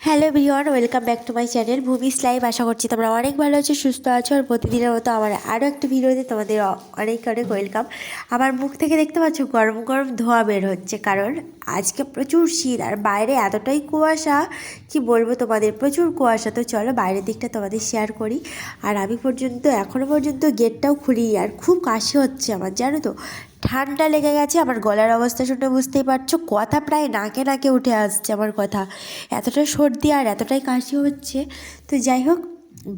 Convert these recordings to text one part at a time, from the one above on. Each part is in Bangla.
Hello everyone, welcome back to my channel Bhumis live. আশা করছি তোমরা অনেক ভালো আছো, সুস্থ আছো। আর প্রতিদিনের মতো আমার আরও একটা ভিডিওতে তোমাদের অনেক অনেক ওয়েলকাম। আমার মুখ থেকে দেখতে পাচ্ছ গরম গরম ধোঁয়া বের হচ্ছে, কারণ আজকে প্রচুর শীত আর বাইরে এতটাই কুয়াশা, কি বলবো তোমাদের, প্রচুর কুয়াশা। তো চলো বাইরের দিকটা তোমাদের শেয়ার করি। আর আমি এখনও পর্যন্ত গেটটাও খুলিনি, আর খুব কাশি হচ্ছে আমার, জানো তো, ঠান্ডা লেগে গেছে। আমার গলার অবস্থা শুনে বুঝতেই পারছো, কথা প্রায় নাকে নাকে উঠে আসছে আমার কথা, এতটা সর্দি আর এতটাই কাশি হচ্ছে। তো যাই হোক,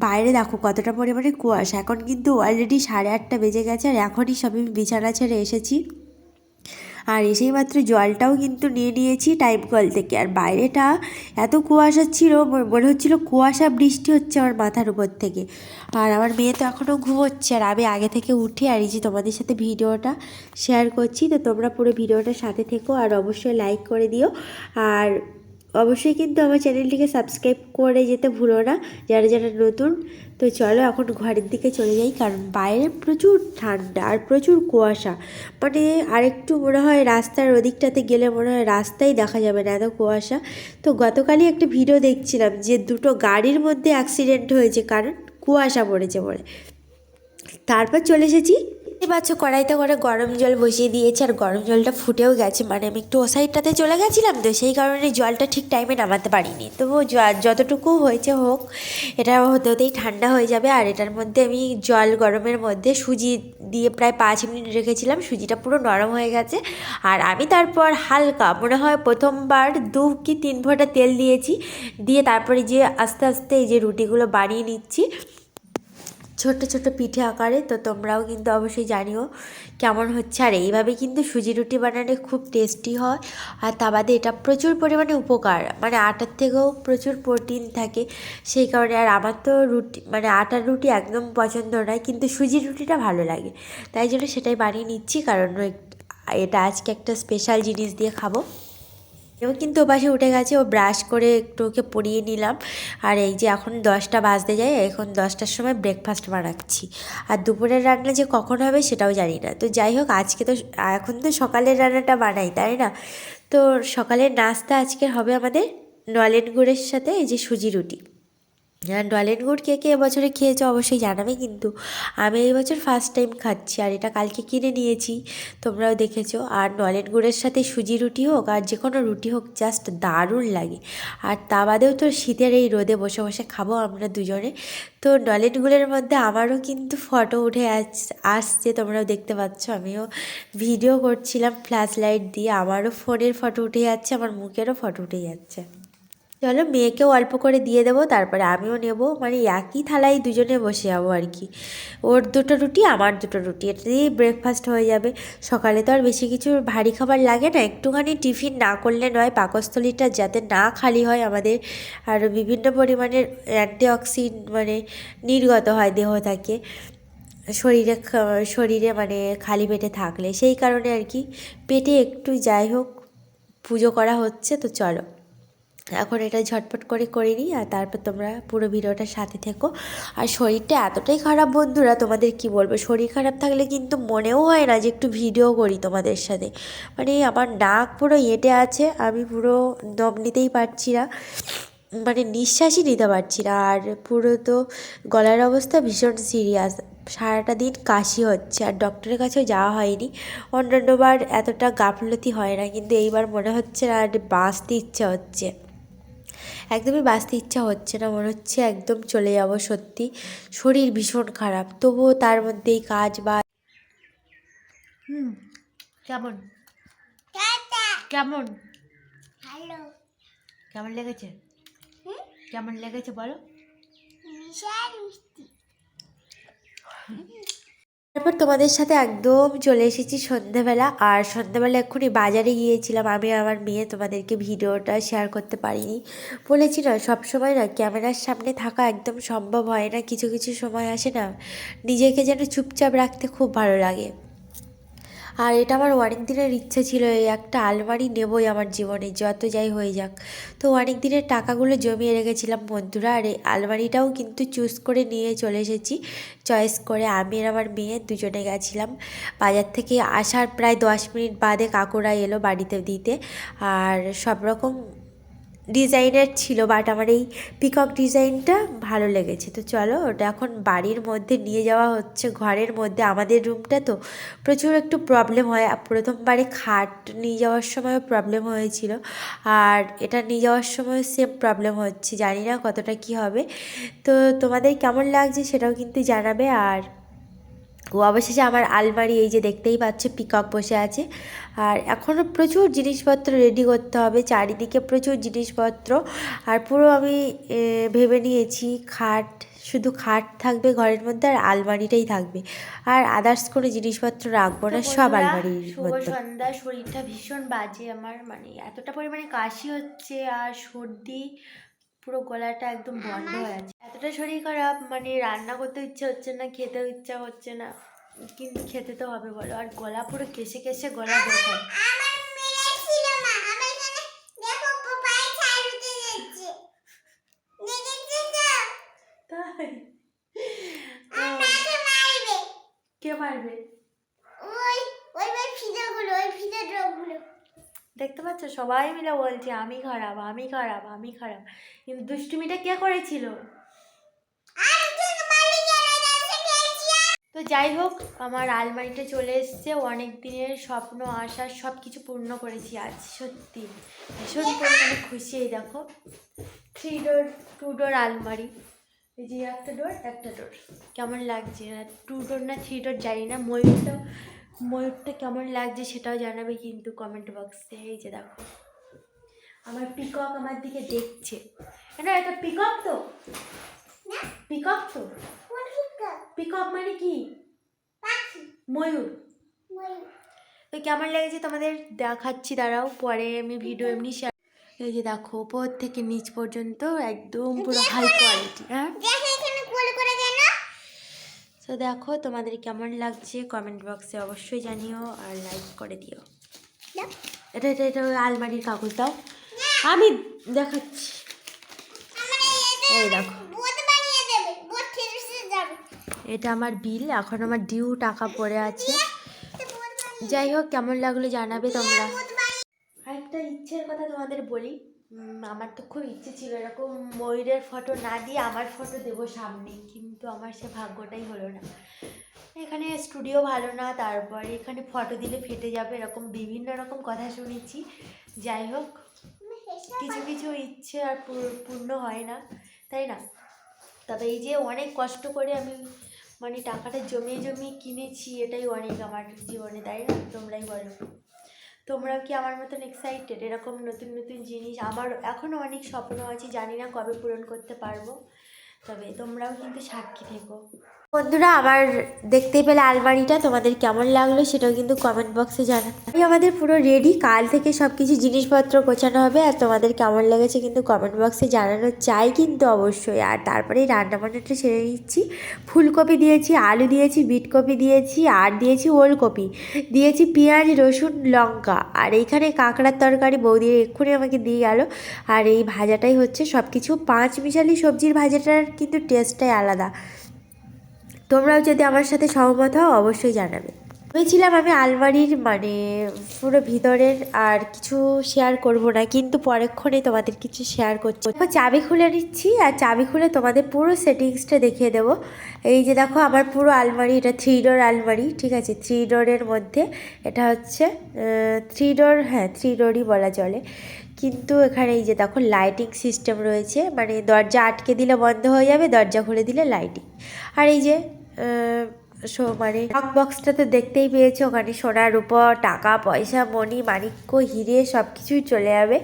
বাইরে দেখো কতটা পরিমাণে কুয়াশা। এখন কিন্তু অলরেডি 8:30 বেজে গেছে, আর এখনই সবই বিছানা ছেড়ে এসেছি। আর এসেই মাত্র জলটাও কিন্তু নিয়ে নিয়েছি টাইম কল থেকে। আর বাইরেটা এত কুয়াশা ছিল, মনে হচ্ছিল কুয়াশা বৃষ্টি হচ্ছে আমার মাথার উপর থেকে। আর আমার মেয়ে তো এখনও ঘুমোচ্ছে, আর আমি আগে থেকে উঠে আর এই যে তোমাদের সাথে ভিডিওটা শেয়ার করছি। তো তোমরা পুরো ভিডিওটার সাথে থেকো, আর অবশ্যই লাইক করে দিও। আর অবশ্যই কিন্তু আমার চ্যানেলটিকে সাবস্ক্রাইব করে যেতে ভুলো না, যারা যারা নতুন। তো চলো এখন ঘরের দিকে চলে যাই, কারণ বাইরে প্রচুর ঠান্ডা আর প্রচুর কুয়াশা। মানে আরেকটু মনে হয় রাস্তার ওদিকটাতে গেলে মনে হয় রাস্তাই দেখা যাবে না, এত কুয়াশা। তো গতকালই একটা ভিডিও দেখছিলাম যে দুটো গাড়ির মধ্যে অ্যাক্সিডেন্ট হয়েছে, কারণ কুয়াশা পড়েছে বলে। তারপর চলে এসেছি, পাচ্ছ কড়াইতে করে গরম জল বসিয়ে দিয়েছে, আর গরম জলটা ফুটেও গেছে। মানে আমি একটু ও সাইডটাতে চলে গেছিলাম, তো সেই কারণে জলটা ঠিক টাইমে নামাতে পারিনি। তবু যতটুকু হয়েছে হোক, এটা হতে হতেই ঠান্ডা হয়ে যাবে। আর এটার মধ্যে আমি জল গরমের মধ্যে সুজি দিয়ে প্রায় 5 মিনিট রেখেছিলাম, সুজিটা পুরো নরম হয়ে গেছে। আর আমি তারপর হালকা, মনে হয় প্রথমবার 2 কি 3 ফোঁটা তেল দিয়েছি, দিয়ে তারপরে যে আস্তে আস্তে এই যে রুটিগুলো বানিয়ে নিচ্ছি ছোট ছোট পিঠে আকারে। তো তোমরাও কিন্তু অবশ্যই জানিও কেমন হচ্ছে। আর এইভাবে কিন্তু সুজি রুটি বানালে খুব টেস্টি হয়। আর তা বাদে এটা প্রচুর পরিমাণে উপকার, মানে আটার থেকেও প্রচুর প্রোটিন থাকে, সেই কারণে। আর আমার তো রুটি, মানে আটার রুটি একদম পছন্দ নয়, কিন্তু সুজি রুটিটা ভালো লাগে, তাই জন্য সেটাই বানিয়ে নিচ্ছি। কারণ এটা আজকে একটা স্পেশাল জিনিস দিয়ে খাবো। এবং কিন্তু ওপাশে উঠে গেছে, ও ব্রাশ করে একটু ওকে পরিয়ে নিলাম। আর এই যে এখন 10টা বাজতে যায়, এখন 10টার সময় ব্রেকফাস্ট বানাচ্ছি। আর দুপুরের রান্না যে কখন হবে সেটাও জানি না। তো যাই হোক, আজকে তো এখন তো সকালের রান্নাটা বানাই, তাই না? তো সকালের নাস্তা আজকের হবে আমাদের নলেন গুড়ের সাথে এই যে সুজি রুটি। আর নলেন গুড় কে কে এবছরে খেয়েছো অবশ্যই জানাবে, কিন্তু আমি এই বছর ফার্স্ট টাইম খাচ্ছি। আর এটা কালকে কিনে নিয়েছি, তোমরাও দেখেছো। আর নলেন গুড়ের সাথে সুজি রুটি হোক আর যে কোনো রুটি হোক, জাস্ট দারুণ লাগে। আর তা বাদেও তো শীতের এই রোদে বসে বসে খাবো আমরা দুজনে। তো নলেন গুড়ের মধ্যে আমারও কিন্তু ফটো উঠে আসছে, তোমরাও দেখতে পাচ্ছ। আমিও ভিডিও করছিলাম ফ্ল্যাশ লাইট দিয়ে, আমারও ফোনের ফটো উঠে যাচ্ছে, আমার মুখেরও ফটো উঠে যাচ্ছে। চলো মেয়েকেও অল্প করে দিয়ে দেবো, তারপরে আমিও নেব, মানে একই থালায় দুজনে বসে যাবো আর কি। ওর 2টো রুটি, আমার 2টো রুটি, এটা দিয়েই ব্রেকফাস্ট হয়ে যাবে। সকালে তো আর বেশি কিছু ভারী খাবার লাগে না, একটুখানি টিফিন না করলে নয়, পাকস্থলীটা যাতে না খালি হয় আমাদের, আর বিভিন্ন পরিমাণের মানে নির্গত হয় দেহ থেকে শরীরে মানে খালি পেটে থাকলে, সেই কারণে আর কি পেটে একটু যাই হোক পুজো করা হচ্ছে। তো চলো এখন এটা ঝটপট করে নিই, আর তারপর তোমরা পুরো ভিডিওটার সাথে থেকো। আর শরীরটা এতটাই খারাপ বন্ধুরা, তোমাদের কি বলবো, শরীর খারাপ থাকলে কিন্তু মনেও হয় না যে একটু ভিডিও করি তোমাদের সাথে। মানে আমার নাক পুরো এঁটে আছে, আমি পুরো দম নিতেই পারছি না, মানে নিঃশ্বাসই নিতে পারছি না। আর পুরো তো গলার অবস্থা ভীষণ সিরিয়াস, সারাটা দিন কাশি হচ্ছে। আর ডক্টরের কাছেও যাওয়া হয়নি, অন্যান্যবার এতটা গাফলতি হয় না, কিন্তু এইবার মনে হচ্ছে না, আর বাঁচতে ইচ্ছা হচ্ছে, একদমই বাঁচতে ইচ্ছা হচ্ছে না, মনে হচ্ছে একদম চলে যাব। সত্যি শরীর ভীষণ খারাপ, তবুও তার মধ্যেই কাজ বা কেমন কেমন ভালো। কেমন লেগেছে? কেমন লেগেছে বলো? বিশাল মিষ্টি। তারপর তোমাদের সাথে একদম চলে এসেছি সন্ধ্যেবেলা। আর সন্ধ্যেবেলা এক্ষুনি বাজারে গিয়েছিলাম আমি, আমার মেয়ে, তোমাদেরকে ভিডিওটা শেয়ার করতে পারিনি। বলেছি না, সবসময় না ক্যামেরার সামনে থাকা একদম সম্ভব হয় না, কিছু কিছু সময় আসে না, নিজেকে যেন চুপচাপ রাখতে খুব ভালো লাগে। আর এটা আমার অনেক দিনের ইচ্ছা ছিল, এই একটা আলমারি নেবই আমার জীবনে, যত যাই হয়ে যাক। তো অনেক দিনের টাকাগুলো জমিয়ে রেখেছিলাম বন্ধুরা, আর এই আলমারিটাও কিন্তু চুজ করে নিয়ে চলে এসেছি, চয়েস করে। আমি আর আমার মেয়ে দুজনে গেছিলাম বাজার থেকে। আসার প্রায় 10 মিনিট বাদে কাকুরা এলো বাড়িতে দিতে। আর সব রকম ডিজাইনের ছিল, বাট আমার এই পিকক ডিজাইনটা ভালো লেগেছে। তো চলো ওটা এখন বাড়ির মধ্যে নিয়ে যাওয়া হচ্ছে। ঘরের মধ্যে আমাদের রুমটা তো প্রচুর একটু প্রবলেম হয়, প্রথমবারে খাট নিয়ে যাওয়ার সময়ও প্রবলেম হয়েছিল, আর এটা নিয়ে যাওয়ার সময় সেম প্রবলেম হচ্ছে। জানি না কতটা কি হবে, তো তোমাদের কেমন লাগছে সেটাও কিন্তু জানাবে। আর অবশেষে আমার আলমারি এই যে দেখতেই পাচ্ছ, পিকক বসে আছে। আর এখনও প্রচুর জিনিসপত্র রেডি করতে হবে, চারিদিকে প্রচুর জিনিসপত্র। আর পুরো আমি ভেবে নিয়েছি শুধু খাট থাকবে ঘরের মধ্যে, আর আলমারিটাই থাকবে, আর আদার্স কোনো জিনিসপত্র রাখবো না, সব আলমারির মধ্যে। সন্ধ্যা, শরীরটা ভীষণ বাজে আমার, মানে এতটা পরিমাণে কাশি হচ্ছে আর সর্দি, পুরো গলাটা একদম বন্ধ হয়ে আছে। এতটা শরীর খারাপ, মানে রান্না করতে ইচ্ছা হচ্ছে না, খেতেও ইচ্ছা হচ্ছে না, কিন্তু খেতে তো হবে বলো। আর গলা পুরো কেসে কেসে গলা ব্যথা। তাই? কে মারবে? দেখতে পাচ্ছ সবাই মিলে বলছে আমি খারাপ, আমি খারাপ, আমি খারাপ, কিন্তু দুষ্টুমিটা কে করেছিল? তো যাই হোক, আমার আলমারিটা চলে এসছে। অনেক দিনের স্বপ্ন আশা সব কিছু পূর্ণ করেছি আজ, সত্যি ভীষণ পরিমাণে খুশি। এই দেখো 3 ডোর 2 ডোর আলমারি, এই যে একটা ডোর একটা ডোর। কেমন লাগছে? 2 ডোর না 3 ডোর জানি না। ময়ূরটা কেমন লাগছে সেটাও জানাবে কিন্তু কমেন্ট বক্সে। এই যে দেখো আমার পিকক আমার দিকে দেখছে। না এটা পিকক তো, পিকক তো। পিকক মানে কি? ময়ূর। তো কেমন লেগেছে তোমাদের দেখাচ্ছি, দাঁড়াও, পরে আমি ভিডিও এমনি শেয়ার। এই যে দেখো উপর থেকে নিচ পর্যন্ত একদম পুরো হাই কোয়ালিটি। হ্যাঁ, তো দেখো তোমাদের কেমন লাগছে কমেন্ট বক্সে অবশ্যই জানিও, আর লাইক করে দিও। এটা এটা এটা ওই আলমারির কাগজ দাও, আমি দেখাচ্ছি। এই দেখো এটা আমার বিল, এখন আমার ডিউ টাকা পড়ে আছে। যাই হোক, কেমন লাগলো জানাবে তোমরা। আরেকটা ইচ্ছের কথা তোমাদের বলি, আমার তো খুব ইচ্ছে ছিল এরকম ময়ূরের ফটো না দিয়ে আমার ফটো দেবো সামনে, কিন্তু আমার সে ভাগ্যটাই হলো না। এখানে স্টুডিও ভালো না, তারপরে এখানে ফটো দিলে ফেটে যাবে, এরকম বিভিন্ন রকম কথা শুনেছি। যাই হোক, কিছু কিছু ইচ্ছে আর পূর্ণ হয় না, তাই না? তবে এই যে অনেক কষ্ট করে আমি মানে টাকাটা জমিয়ে জমিয়ে কিনেছি, এটাই অনেক আমার জীবনে, তাই না? তোমরাই বলো, তোমরাও কি আমার মতন এক্সাইটেড এরকম নতুন নতুন জিনিস? আমার এখনও অনেক স্বপ্ন আছে, জানি না কবে পূরণ করতে পারবো, তবে তোমরাও কিন্তু সাক্ষী থেকো। বন্ধুরা, আমার দেখতেই পেলে আলমারিটা তোমাদের কেমন লাগলো সেটাও কিন্তু কমেন্ট বক্সে জানাও। আমাদের পুরো রেডি, কাল থেকে সব কিছু জিনিসপত্র গোছানো হবে, আর তোমাদের কেমন লেগেছে কিন্তু কমেন্ট বক্সে জানানো চাই কিন্তু অবশ্যই। আর তারপরেই রান্নাবান্নাটা সেরে নিচ্ছি। ফুলকপি দিয়েছি, আলু দিয়েছি, বিটকপি দিয়েছি, আর দিয়েছি ওলকপি, দিয়েছি পেঁয়াজ, রসুন, লঙ্কা। আর এইখানে কাঁকড়ার তরকারি বৌদি এক্ষুনি আমাকে দিয়ে গেল। আর এই ভাজাটাই হচ্ছে সব কিছু। 5 মিশালি সবজির ভাজাটার কিন্তু টেস্টটাই আলাদা। তোমরাও যদি আমার সাথে সহমত হও অবশ্যই জানাবে। ভেবেছিলাম আমি আলমারির মানে পুরো ভিতরের আর কিছু শেয়ার করব না, কিন্তু পরেক্ষণে তোমাদের কিছু শেয়ার করছি। চাবি খুলে নিচ্ছি, আর চাবি খুলে তোমাদের পুরো সেটিংসটা দেখিয়ে দেবো। এই যে দেখো আমার পুরো আলমারি, এটা 3 ডোর আলমারি, ঠিক আছে? 3 ডোরের মধ্যে এটা হচ্ছে 3 ডোর, হ্যাঁ 3 ডোরই বলা চলে। কিন্তু এখানে এই যে দেখো লাইটিং সিস্টেম রয়েছে, মানে দরজা আটকে দিলে বন্ধ হয়ে যাবে, দরজা খুলে দিলে লাইটিং। আর এই যে মানে লক বক্সটা তো দেখতেই পেয়েছো, ওখানে সোনার উপর টাকা পয়সা মণি মাণিক্য হিরে সব কিছুই চলে যাবে।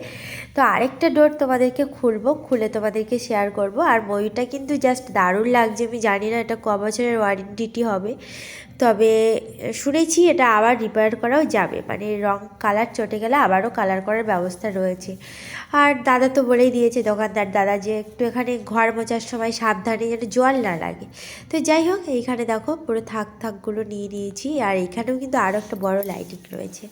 তো আরেকটা ডোর তোমাদেরকে খুলবো, খুলে তোমাদেরকে শেয়ার করব। আর ময়ূরটা কিন্তু জাস্ট দারুণ লাগছে। আমি জানি না এটা ক বছরের ওয়ারেন্টি হবে, তবে শুনেছি এটা আবার রিপেয়ার করাও যাবে, মানে রং কালার চটে গেলে আবারও কালার করার ব্যবস্থা রয়েছে। আর দাদা তো বলেই দিয়েছে, দোকানদার দাদা, যে একটু এখানে ঘর মোছার সময় সাবধানে যেন জল না লাগে। তো যাই হোক, এইখানে দেখো পুরো থাকগুলো নিয়ে নিয়েছি, আর এইখানেও কিন্তু আরও একটা বড় লাইটিং রয়েছে।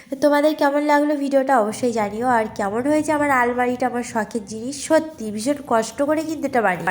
তো তোমাদের কেমন লাগলো ভিডিওটা অবশ্যই জানিও। আর কেমন হয়েছে আমার আলমারিটা, আমার শখের জিনিস, সত্যি ভীষণ কষ্ট করে কিন্তু এটা বানিয়ে।